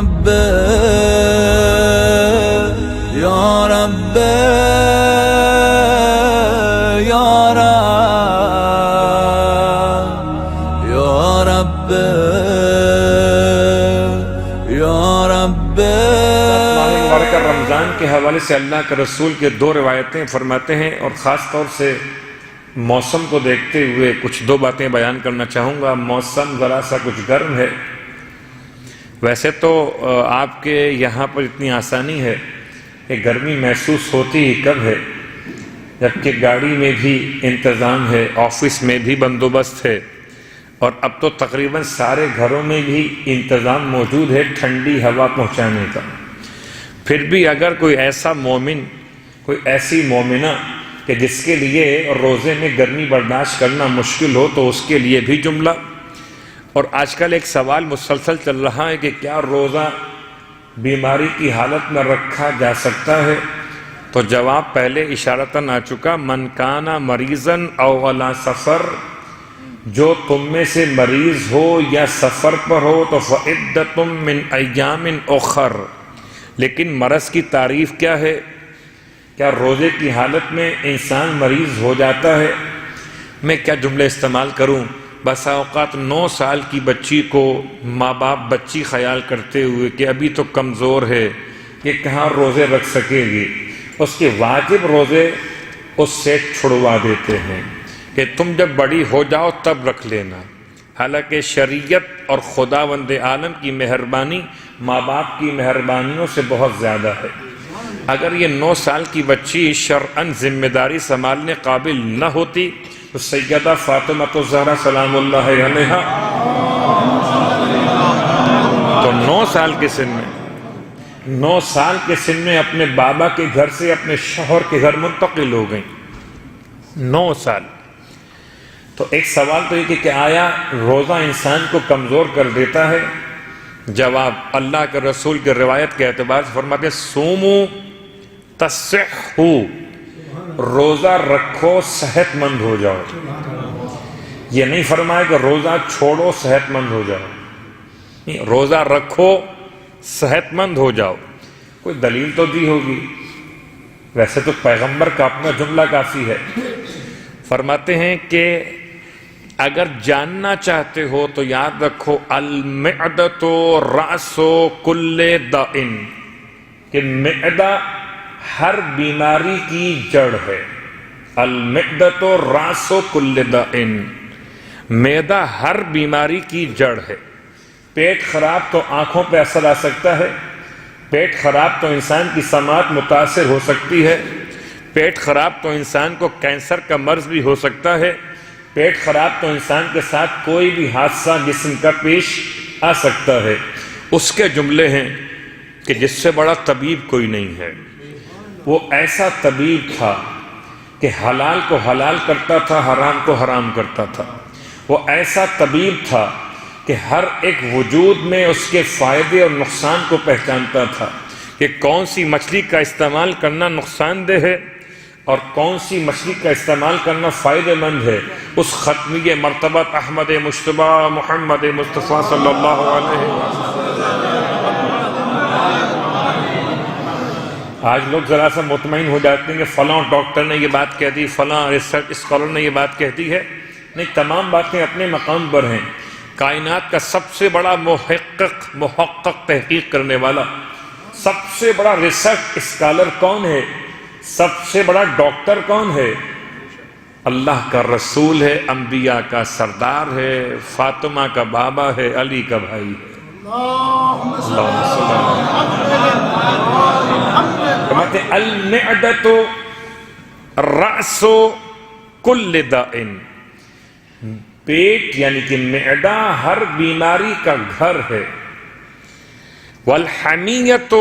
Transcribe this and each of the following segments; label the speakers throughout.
Speaker 1: رب یا رب یا رب یا رب یا رب۔
Speaker 2: مبارکہ رمضان کے حوالے سے اللہ کے رسول کے دو روایتیں فرماتے ہیں، اور خاص طور سے موسم کو دیکھتے ہوئے کچھ دو باتیں بیان کرنا چاہوں گا۔ موسم ذرا سا کچھ گرم ہے، ویسے تو آپ کے یہاں پر اتنی آسانی ہے کہ گرمی محسوس ہوتی ہی کب ہے جبکہ گاڑی میں بھی انتظام ہے، آفس میں بھی بندوبست ہے، اور اب تو تقریباً سارے گھروں میں بھی انتظام موجود ہے ٹھنڈی ہوا پہنچانے کا۔ پھر بھی اگر کوئی ایسا مومن، کوئی ایسی مومنہ کہ جس کے لیے روزے میں گرمی برداشت کرنا مشکل ہو، تو اس کے لیے بھی جملہ۔ اور آج کل ایک سوال مسلسل چل رہا ہے کہ کیا روزہ بیماری کی حالت میں رکھا جا سکتا ہے؟ تو جواب پہلے اشارتاً آ چکا، من کان مریضاً او علی سفر، جو تم میں سے مریض ہو یا سفر پر ہو تو فعدۃ من ایام اخر۔ لیکن مرض کی تعریف کیا ہے؟ کیا روزے کی حالت میں انسان مریض ہو جاتا ہے؟ میں کیا جملے استعمال کروں؟ بسا اوقات 9 سال کی بچی کو ماں باپ بچی خیال کرتے ہوئے کہ ابھی تو کمزور ہے، یہ کہاں روزے رکھ سکے گی، اس کے واجب روزے اس سے چھڑوا دیتے ہیں کہ تم جب بڑی ہو جاؤ تب رکھ لینا۔ حالانکہ شریعت اور خداوند عالم کی مہربانی ماں باپ کی مہربانیوں سے بہت زیادہ ہے۔ اگر یہ 9 سال کی بچی شرعاً ذمہ داری سنبھالنے قابل نہ ہوتی تو سیدہ فاطمہ الزہرا سلام اللہ علیہا تو 9 سال کے سن میں اپنے بابا کے گھر سے اپنے شوہر کے گھر منتقل ہو گئیں۔ 9 سال۔ تو ایک سوال تو یہ کہ آیا روزہ انسان کو کمزور کر دیتا ہے؟ جواب، اللہ کے رسول کی روایت کے اعتبار سے فرماتے ہیں سومو تصحو، روزہ رکھو صحت مند ہو جاؤ۔ یہ نہیں فرمایا کہ روزہ چھوڑو صحت مند ہو جاؤ، روزہ رکھو صحت مند ہو جاؤ۔ کوئی دلیل تو دی ہوگی، ویسے تو پیغمبر کا اپنا جملہ کافی ہے۔ فرماتے ہیں کہ اگر جاننا چاہتے ہو تو یاد رکھو المعدۃ رأس کل داء، کہ معدہ ہر بیماری کی جڑ ہے۔ المعدۃ رأس کل داء، معدہ ہر بیماری کی جڑ ہے۔ پیٹ خراب تو آنکھوں پہ اثر آ سکتا ہے، پیٹ خراب تو انسان کی سماعت متاثر ہو سکتی ہے، پیٹ خراب تو انسان کو کینسر کا مرض بھی ہو سکتا ہے، پیٹ خراب تو انسان کے ساتھ کوئی بھی حادثہ جسم کا پیش آ سکتا ہے۔ اس کے جملے ہیں کہ جس سے بڑا طبیب کوئی نہیں ہے۔ وہ ایسا طبیب تھا کہ حلال کو حلال کرتا تھا، حرام کو حرام کرتا تھا۔ وہ ایسا طبیب تھا کہ ہر ایک وجود میں اس کے فائدے اور نقصان کو پہچانتا تھا کہ کون سی مچھلی کا استعمال کرنا نقصان دہ ہے اور کون سی مچھلی کا استعمال کرنا فائدہ مند ہے۔ اس ختمی مرتبہ احمد مجتبی محمد مصطفیٰ صلی اللہ علیہ وسلم۔ آج لوگ ذرا سا مطمئن ہو جاتے ہیں کہ فلاں ڈاکٹر نے یہ بات کہہ دی، فلاں ریسرچ اسکالر نے یہ بات کہہ دی ہے۔ نہیں، تمام باتیں اپنے مقام پر ہیں۔ کائنات کا سب سے بڑا محقق تحقیق کرنے والا، سب سے بڑا ریسرچ اسکالر کون ہے؟ سب سے بڑا ڈاکٹر کون ہے؟ اللہ کا رسول ہے، انبیاء کا سردار ہے، فاطمہ کا بابا ہے، علی کا بھائی ہے۔ فرماتے ہیں المعدۃ رأس کل داء، پیٹ یعنی کہ معدہ ہر بیماری کا گھر ہے۔ والحمیۃ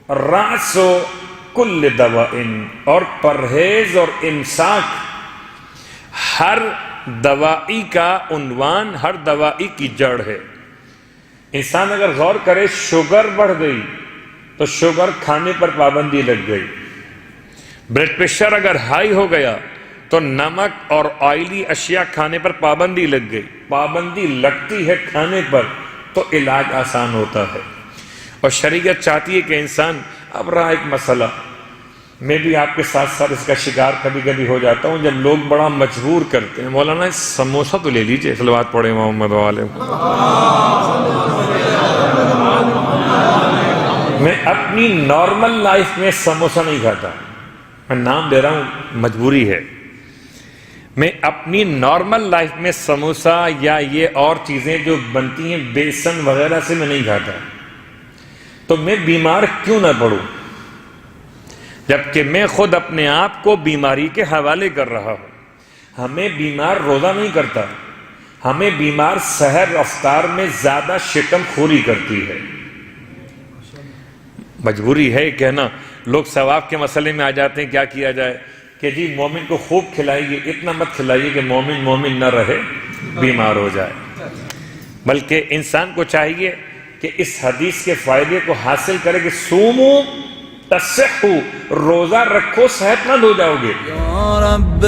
Speaker 2: رأس کل دواء، اور پرہیز اور امساک ہر دوائی کا عنوان، ہر دوائی کی جڑ ہے۔ انسان اگر غور کرے، شوگر بڑھ گئی تو شوگر کھانے پر پابندی لگ گئی، بلڈ پریشر اگر ہائی ہو گیا تو نمک اور آئلی اشیاء کھانے پر پابندی لگ گئی۔ پابندی لگتی ہے کھانے پر تو علاج آسان ہوتا ہے۔ اور شریعت چاہتی ہے کہ انسان، اب رہا ایک مسئلہ، میں بھی آپ کے ساتھ ساتھ اس کا شکار کبھی کبھی ہو جاتا ہوں، جب لوگ بڑا مجبور کرتے ہیں، مولانا سموسہ تو لے لیجئے، صلوات پڑھے محمد والے۔ میں اپنی نارمل لائف میں سموسہ نہیں کھاتا، میں نام دے رہا ہوں، مجبوری ہے۔ میں اپنی نارمل لائف میں سموسہ یا یہ اور چیزیں جو بنتی ہیں بیسن وغیرہ سے میں نہیں کھاتا، تو میں بیمار کیوں نہ پڑوں، جبکہ میں خود اپنے آپ کو بیماری کے حوالے کر رہا ہوں۔ ہمیں بیمار روزہ نہیں کرتا، ہمیں بیمار سحر افطار میں زیادہ شکم خوری کرتی ہے۔ مجبوری ہے کہنا، لوگ ثواب کے مسئلے میں آ جاتے ہیں، کیا کیا جائے کہ جی مومن کو خوب کھلائیے، اتنا مت کھلائیے کہ مومن نہ رہے، بیمار ہو جائے۔ بلکہ انسان کو چاہیے کہ اس حدیث کے فائدے کو حاصل کرے کہ سومو تصحو، روزہ رکھو صحت مند ہو جاؤ گے۔
Speaker 1: یا رب